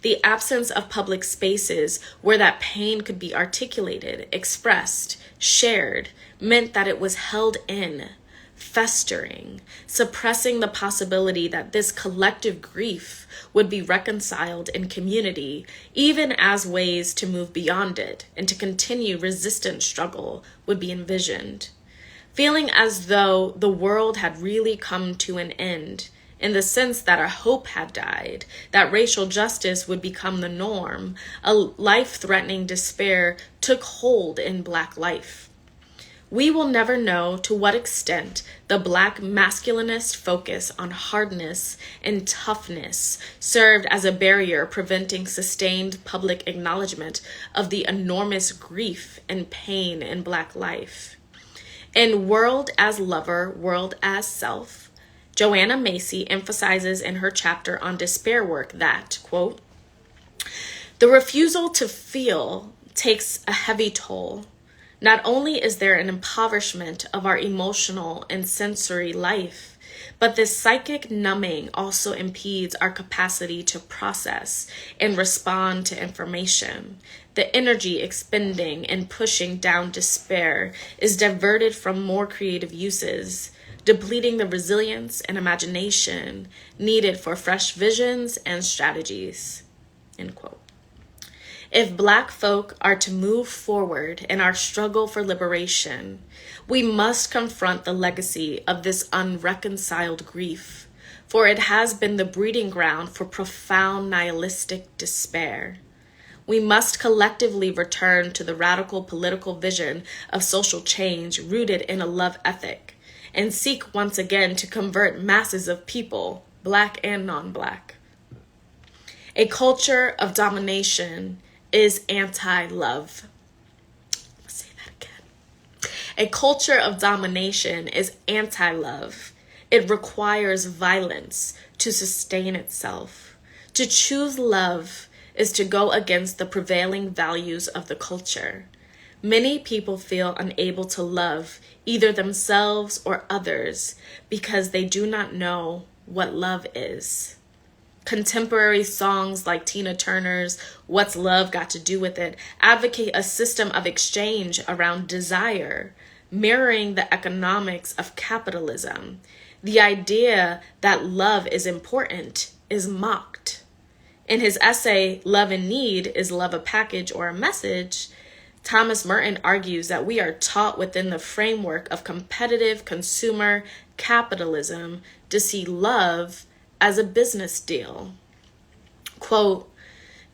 The absence of public spaces where that pain could be articulated, expressed, shared, meant that it was held in, festering, suppressing the possibility that this collective grief would be reconciled in community, even as ways to move beyond it and to continue resistant struggle would be envisioned. Feeling as though the world had really come to an end, in the sense that our hope had died, that racial justice would become the norm, a life-threatening despair took hold in Black life. We will never know to what extent the Black masculinist focus on hardness and toughness served as a barrier preventing sustained public acknowledgement of the enormous grief and pain in Black life. In World as Lover, World as Self, Joanna Macy emphasizes in her chapter on despair work that, quote, "The refusal to feel takes a heavy toll. Not only is there an impoverishment of our emotional and sensory life, but this psychic numbing also impedes our capacity to process and respond to information. The energy expending and pushing down despair is diverted from more creative uses, depleting the resilience and imagination needed for fresh visions and strategies." End quote. If Black folk are to move forward in our struggle for liberation, we must confront the legacy of this unreconciled grief, for it has been the breeding ground for profound nihilistic despair. We must collectively return to the radical political vision of social change rooted in a love ethic, and seek once again to convert masses of people, Black and non-Black. A culture of domination is anti-love. Let's say that again. A culture of domination is anti-love. It requires violence to sustain itself. To choose love is to go against the prevailing values of the culture. Many people feel unable to love either themselves or others because they do not know what love is. Contemporary songs like Tina Turner's What's Love Got to Do With It advocate a system of exchange around desire, mirroring the economics of capitalism. The idea that love is important is mocked. In his essay, Love and Need, Is Love a Package or a Message?, Thomas Merton argues that we are taught within the framework of competitive consumer capitalism to see love as a business deal. Quote,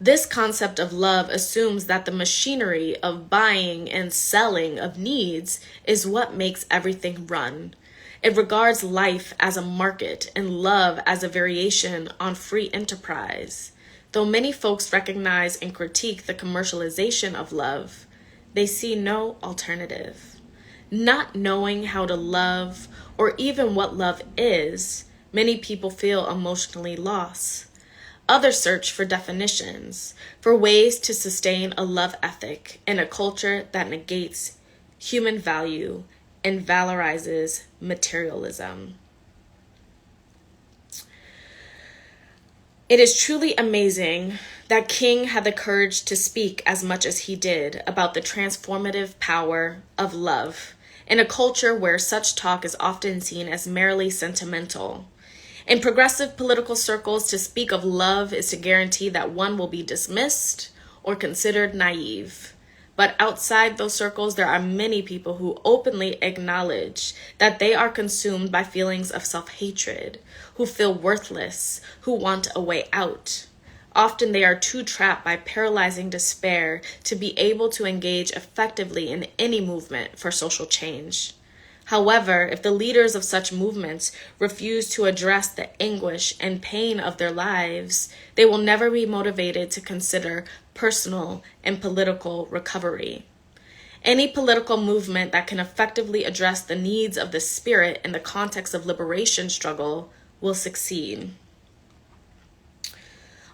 this concept of love assumes that the machinery of buying and selling of needs is what makes everything run. It regards life as a market and love as a variation on free enterprise. Though many folks recognize and critique the commercialization of love, they see no alternative. Not knowing how to love or even what love is, many people feel emotionally lost. Others search for definitions, for ways to sustain a love ethic in a culture that negates human value and valorizes materialism. It is truly amazing that King had the courage to speak as much as he did about the transformative power of love in a culture where such talk is often seen as merely sentimental. In progressive political circles, to speak of love is to guarantee that one will be dismissed or considered naive. But outside those circles, there are many people who openly acknowledge that they are consumed by feelings of self-hatred, who feel worthless, who want a way out. Often they are too trapped by paralyzing despair to be able to engage effectively in any movement for social change. However, if the leaders of such movements refuse to address the anguish and pain of their lives, they will never be motivated to consider personal and political recovery. Any political movement that can effectively address the needs of the spirit in the context of liberation struggle will succeed.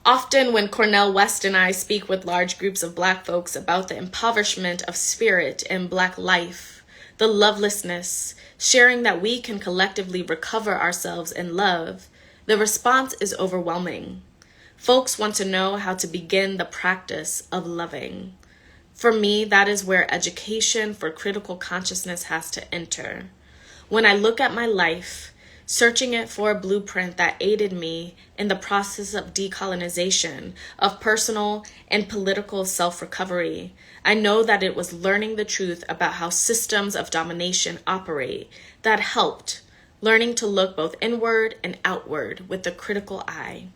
Often when Cornel West and I speak with large groups of Black folks about the impoverishment of spirit and Black life, the lovelessness, sharing that we can collectively recover ourselves in love, the response is overwhelming. Folks want to know how to begin the practice of loving. For me, that is where education for critical consciousness has to enter. When I look at my life, searching it for a blueprint that aided me in the process of decolonization, of personal and political self-recovery, I know that it was learning the truth about how systems of domination operate that helped, learning to look both inward and outward with the critical eye.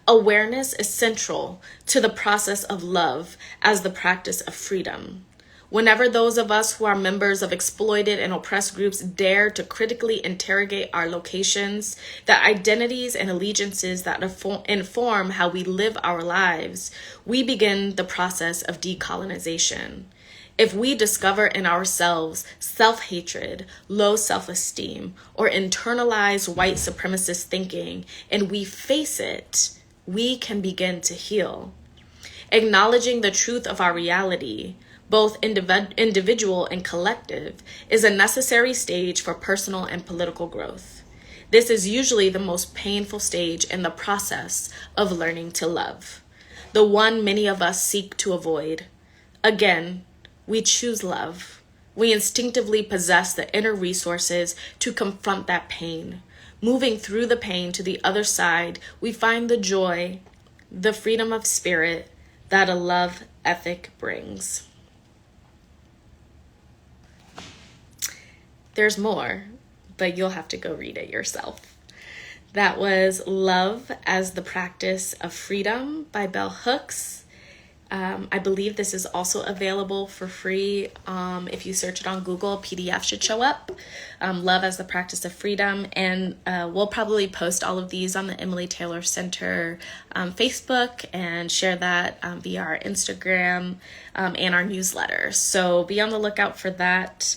Awareness is central to the process of love as the practice of freedom. Whenever those of us who are members of exploited and oppressed groups dare to critically interrogate our locations, the identities and allegiances that inform how we live our lives, we begin the process of decolonization. If we discover in ourselves self-hatred, low self-esteem, or internalized white supremacist thinking, and we face it, we can begin to heal. Acknowledging the truth of our reality, both individual and collective, is a necessary stage for personal and political growth. This is usually the most painful stage in the process of learning to love, the one many of us seek to avoid. Again, we choose love. We instinctively possess the inner resources to confront that pain. Moving through the pain to the other side, we find the joy, the freedom of spirit that a love ethic brings. There's more, but you'll have to go read it yourself. That was Love as the Practice of Freedom by Bell Hooks. I believe this is also available for free. If you search it on Google, PDF should show up. Love as the Practice of Freedom. And we'll probably post all of these on the Emily Taylor Center Facebook and share that via our Instagram and our newsletter. So be on the lookout for that.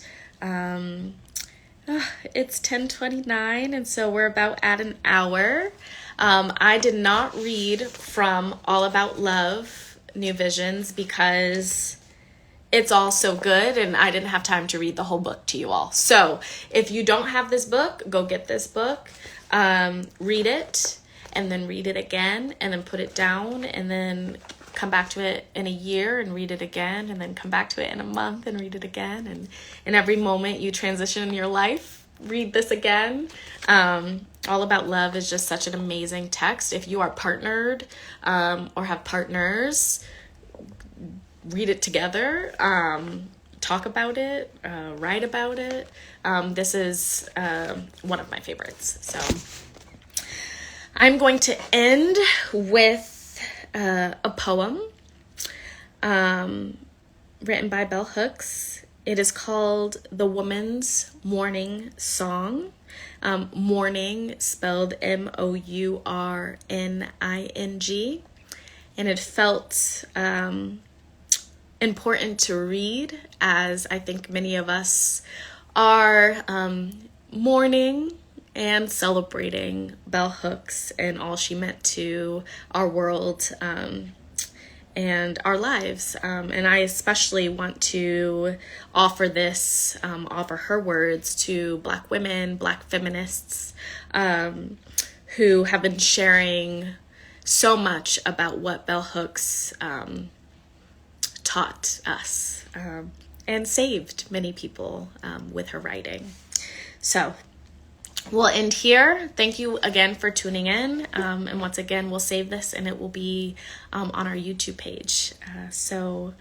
It's 10:29, and so we're about at an hour. I did not read from All About Love, New Visions, because it's all so good, and I didn't have time to read the whole book to you all. So if you don't have this book, go get this book, read it, and then read it again, and then put it down, and then come back to it in a year and read it again, and then come back to it in a month and read it again. And in every moment you transition in your life, read this again. All About Love is just such an amazing text. If you are partnered or have partners, read it together, talk about it, write about it. This is one of my favorites. So I'm going to end with a poem written by Bell Hooks. It is called The Woman's Mourning Song. Mourning spelled Mourning. And it felt important to read, as I think many of us are mourning and celebrating Bell Hooks and all she meant to our world and our lives. And I especially want to offer her words to Black women, Black feminists who have been sharing so much about what Bell Hooks taught us and saved many people with her writing. So we'll end here. Thank you again for tuning in. And once again, we'll save this and it will be on our YouTube page. So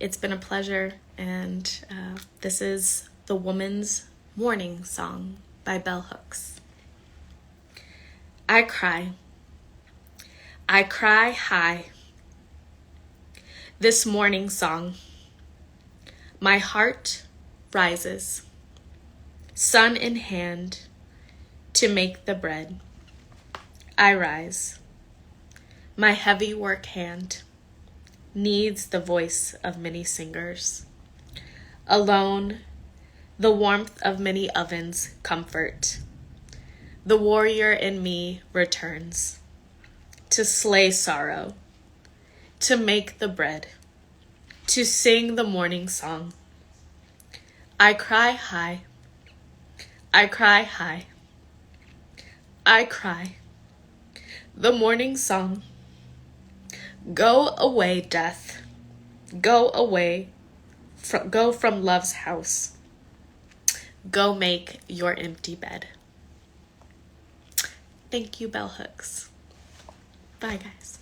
it's been a pleasure. And this is The Woman's Mourning Song by Bell Hooks. I cry high. This morning song. My heart rises, sun in hand, to make the bread. I rise. My heavy work hand needs the voice of many singers. Alone, the warmth of many ovens comfort. The warrior in me returns to slay sorrow, to make the bread, to sing the morning song. I cry high. I cry high. I cry. The morning song. Go away, death. Go away. Go from love's house. Go make your empty bed. Thank you, Bell Hooks. Bye, guys.